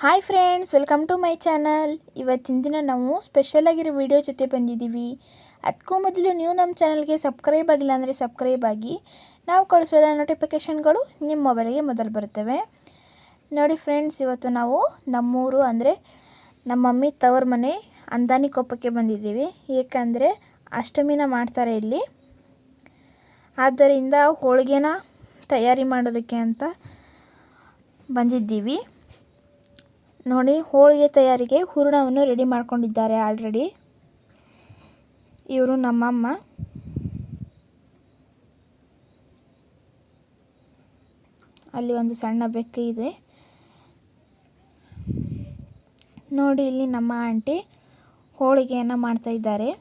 Hi friends, welcome to my channel. ಇವತ್ತಿನ ದಿನ ನಾವು ಸ್ಪೆಷಲ್ ಆಗಿರೋ ವಿಡಿಯೋ ಜೊತೆ ಬಂದಿದ್ದೀವಿ. ಅದಕ್ಕೂ ಮೊದಲು ನೀವು ನಮ್ಮ ಚಾನಲ್ಗೆ ಸಬ್ಸ್ಕ್ರೈಬ್ ಆಗಿಲ್ಲ ಅಂದರೆ ಸಬ್ಸ್ಕ್ರೈಬ್ ಆಗಿ. ನಾವು ಕಳಿಸೋ ನೋಟಿಫಿಕೇಷನ್ಗಳು ನಿಮ್ಮ ಮೊಬೈಲಿಗೆ ಮೊದಲು ಬರುತ್ತವೆ. ನೋಡಿ ಫ್ರೆಂಡ್ಸ್, ಇವತ್ತು ನಾವು ನಮ್ಮೂರು ಅಂದರೆ ನಮ್ಮ ಮಮ್ಮಿ ತವರ ಮನೆ ಅಂದಾನಿ ಕೊಪ್ಪಕ್ಕೆ ಬಂದಿದ್ದೀವಿ. ಏಕೆಂದರೆ ಅಷ್ಟಮಿನ ಮಾಡ್ತಾರೆ ಇಲ್ಲಿ. ಆದ್ದರಿಂದ ಹೋಳಿಗೆನ ತಯಾರಿ ಮಾಡೋದಕ್ಕೆ ಅಂತ ಬಂದಿದ್ದೀವಿ. ನೋಡಿ, ಹೋಳಿಗೆ ತಯಾರಿಗೆ ಹೂರಣವನ್ನು ರೆಡಿ ಮಾಡ್ಕೊಂಡಿದ್ದಾರೆ ಆಲ್ರೆಡಿ. ಇವರು ನಮ್ಮಮ್ಮ. ಅಲ್ಲಿ ಒಂದು ಸಣ್ಣ ಬೆಕ್ಕು ಇದೆ ನೋಡಿ. ಇಲ್ಲಿ ನಮ್ಮ ಆಂಟಿ ಹೋಳಿಗೆಯನ್ನು ಮಾಡ್ತಾ ಇದ್ದಾರೆ.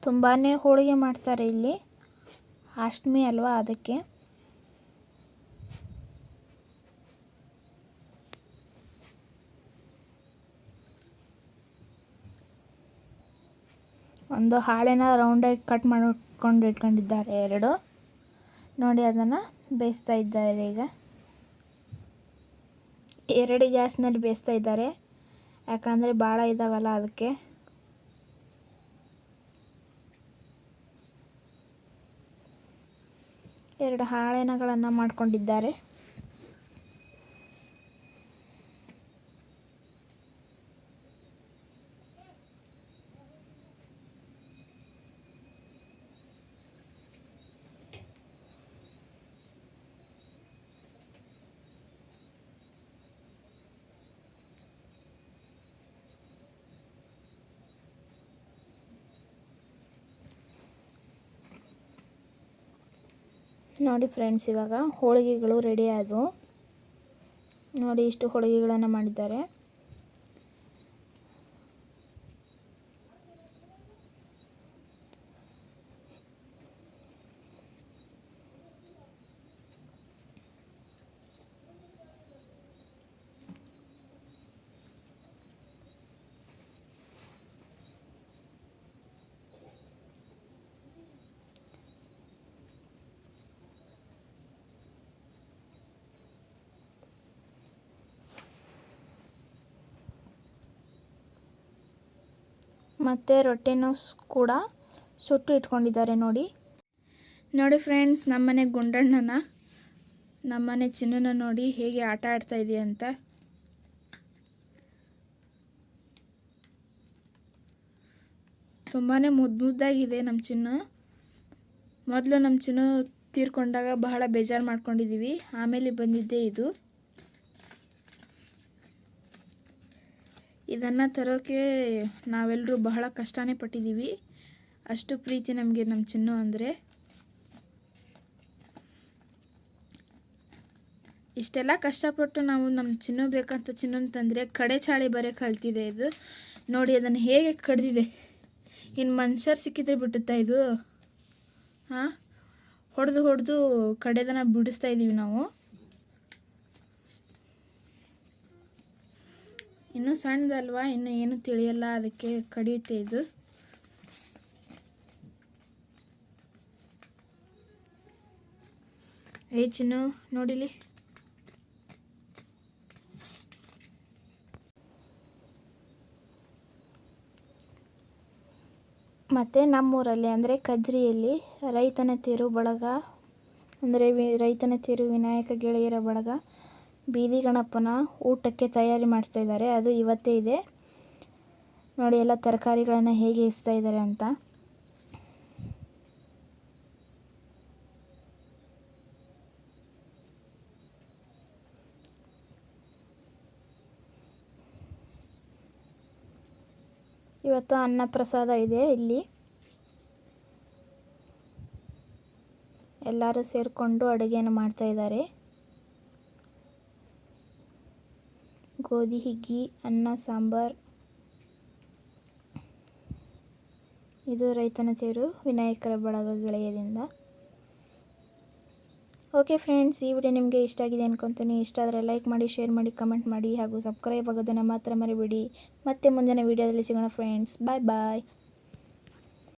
ತುಂಬಾ ಹೋಳಿಗೆ ಮಾಡ್ತಾರೆ ಇಲ್ಲಿ, ಅಷ್ಟಮಿ ಅಲ್ವಾ ಅದಕ್ಕೆ. ಒಂದು ಹಾಳೆನ ರೌಂಡಾಗಿ ಕಟ್ ಮಾಡ್ಕೊಂಡು ಇಟ್ಕೊಂಡಿದ್ದಾರೆ ಎರಡು. ನೋಡಿ, ಅದನ್ನು ಬೇಯಿಸ್ತಾ ಇದ್ದಾರೆ. ಈಗ ಎರಡು ಗ್ಯಾಸ್ನಲ್ಲಿ ಬೇಯಿಸ್ತಾ ಇದ್ದಾರೆ, ಯಾಕಂದರೆ ಭಾಳ ಇದ್ದಾವಲ್ಲ ಅದಕ್ಕೆ. ಎರಡು ಹಾಳೆನಗಳನ್ನು ಮಾಡ್ಕೊಂಡಿದ್ದಾರೆ. ನೋಡಿ ಫ್ರೆಂಡ್ಸ್, ಇವಾಗ ಹೋಳಿಗೆಗಳು ರೆಡಿ ಆದವು. ನೋಡಿ, ಇಷ್ಟು ಹೋಳಿಗೆಗಳನ್ನು ಮಾಡಿದ್ದಾರೆ. ಮತ್ತು ರೊಟ್ಟಿನೂ ಕೂಡ ಸುಟ್ಟು ಇಟ್ಕೊಂಡಿದ್ದಾರೆ ನೋಡಿ. ನೋಡಿ ಫ್ರೆಂಡ್ಸ್, ನಮ್ಮನೆ ಗುಂಡಣ್ಣನ, ನಮ್ಮನೆ ಚಿನ್ನನ ನೋಡಿ ಹೇಗೆ ಆಟ ಆಡ್ತಾ ಇದೆಯಾ ಅಂತ. ತುಂಬಾ ಮುದ್ದಾಗಿದೆ ನಮ್ಮ ಚಿನ್ನು. ಮೊದಲು ನಮ್ಮ ಚಿನ್ನು ತೀರ್ಕೊಂಡಾಗ ಬಹಳ ಬೇಜಾರು ಮಾಡ್ಕೊಂಡಿದ್ದೀವಿ. ಆಮೇಲೆ ಬಂದಿದ್ದೆ ಇದು. ಇದನ್ನು ತರೋಕ್ಕೆ ನಾವೆಲ್ಲರೂ ಬಹಳ ಕಷ್ಟನೇ ಪಟ್ಟಿದ್ದೀವಿ. ಅಷ್ಟು ಪ್ರೀತಿ ನಮಗೆ ನಮ್ಮ ಚಿನ್ನು ಅಂದರೆ. ಇಷ್ಟೆಲ್ಲ ಕಷ್ಟಪಟ್ಟು ನಾವು ನಮ್ಮ ಚಿನ್ನು ಬೇಕಂತ ಚಿನ್ನನ ತಂದರೆ ಕಡೆ ಚಾಳಿ ಬರೋ ಕಳ್ತಿದೆ ಇದು. ನೋಡಿ, ಅದನ್ನು ಹೇಗೆ ಕಡ್ದಿದೆ. ಇನ್ನು ಮನುಷ್ಯರು ಸಿಕ್ಕಿದ್ರೆ ಬಿಡುತ್ತಾ ಇದು? ಹಾಂ, ಹೊಡೆದು ಕಡೆದನ್ನು ಬಿಡಿಸ್ತಾ ಇದ್ದೀವಿ ನಾವು. ಇನ್ನೂ ಸಣ್ಣದಲ್ವಾ, ಇನ್ನು ಏನು ತಿಳಿಯಲ್ಲ, ಅದಕ್ಕೆ ಕಡಿಯುತ್ತೆ ಇದು. ಚಿನ್ನು ನೋಡಿಲಿ. ಮತ್ತು ನಮ್ಮೂರಲ್ಲಿ ಅಂದರೆ ಕಜ್ರಿಯಲ್ಲಿ ರೈತನ ತೇರು ಬಳಗ ಅಂದರೆ ರೈತನ ತೇರು ವಿನಾಯಕ ಗೆಳೆಯರ ಬಳಗ ಬೀದಿ ಗಣಪನ ಊಟಕ್ಕೆ ತಯಾರಿ ಮಾಡ್ತಾ ಇದ್ದಾರೆ. ಅದು ಇವತ್ತೇ ಇದೆ ನೋಡಿ. ಎಲ್ಲ ತರಕಾರಿಗಳನ್ನು ಹೇಗೆ ಇಸ್ತಾ ಇದ್ದಾರೆ ಅಂತ. ಇವತ್ತು ಅನ್ನ ಪ್ರಸಾದ ಇದೆ ಇಲ್ಲಿ. ಎಲ್ಲರೂ ಸೇರಿಕೊಂಡು ಅಡುಗೆಯನ್ನು ಮಾಡ್ತಾ ಇದ್ದಾರೆ. ಗೋಧಿ ಹಿಗ್ಗಿ, ಅನ್ನ, ಸಾಂಬಾರ್. ಇದು ರೈತನ ತೇರು ವಿನಾಯಕರ ಬಳಗ ಗೆಳೆಯದಿಂದ. ಓಕೆ ಫ್ರೆಂಡ್ಸ್, ಈ ವಿಡಿಯೋ ನಿಮಗೆ ಇಷ್ಟ ಆಗಿದೆ ಅನ್ಕೊತೀನಿ. ಇಷ್ಟ ಆದರೆ ಲೈಕ್ ಮಾಡಿ, ಶೇರ್ ಮಾಡಿ, ಕಮೆಂಟ್ ಮಾಡಿ ಹಾಗೂ ಸಬ್ಸ್ಕ್ರೈಬ್ ಆಗೋದನ್ನು ಮಾತ್ರ ಮರಿಬೇಡಿ. ಮತ್ತೆ ಮುಂದಿನ ವಿಡಿಯೋದಲ್ಲಿ ಸಿಗೋಣ ಫ್ರೆಂಡ್ಸ್. ಬಾಯ್ ಬಾಯ್.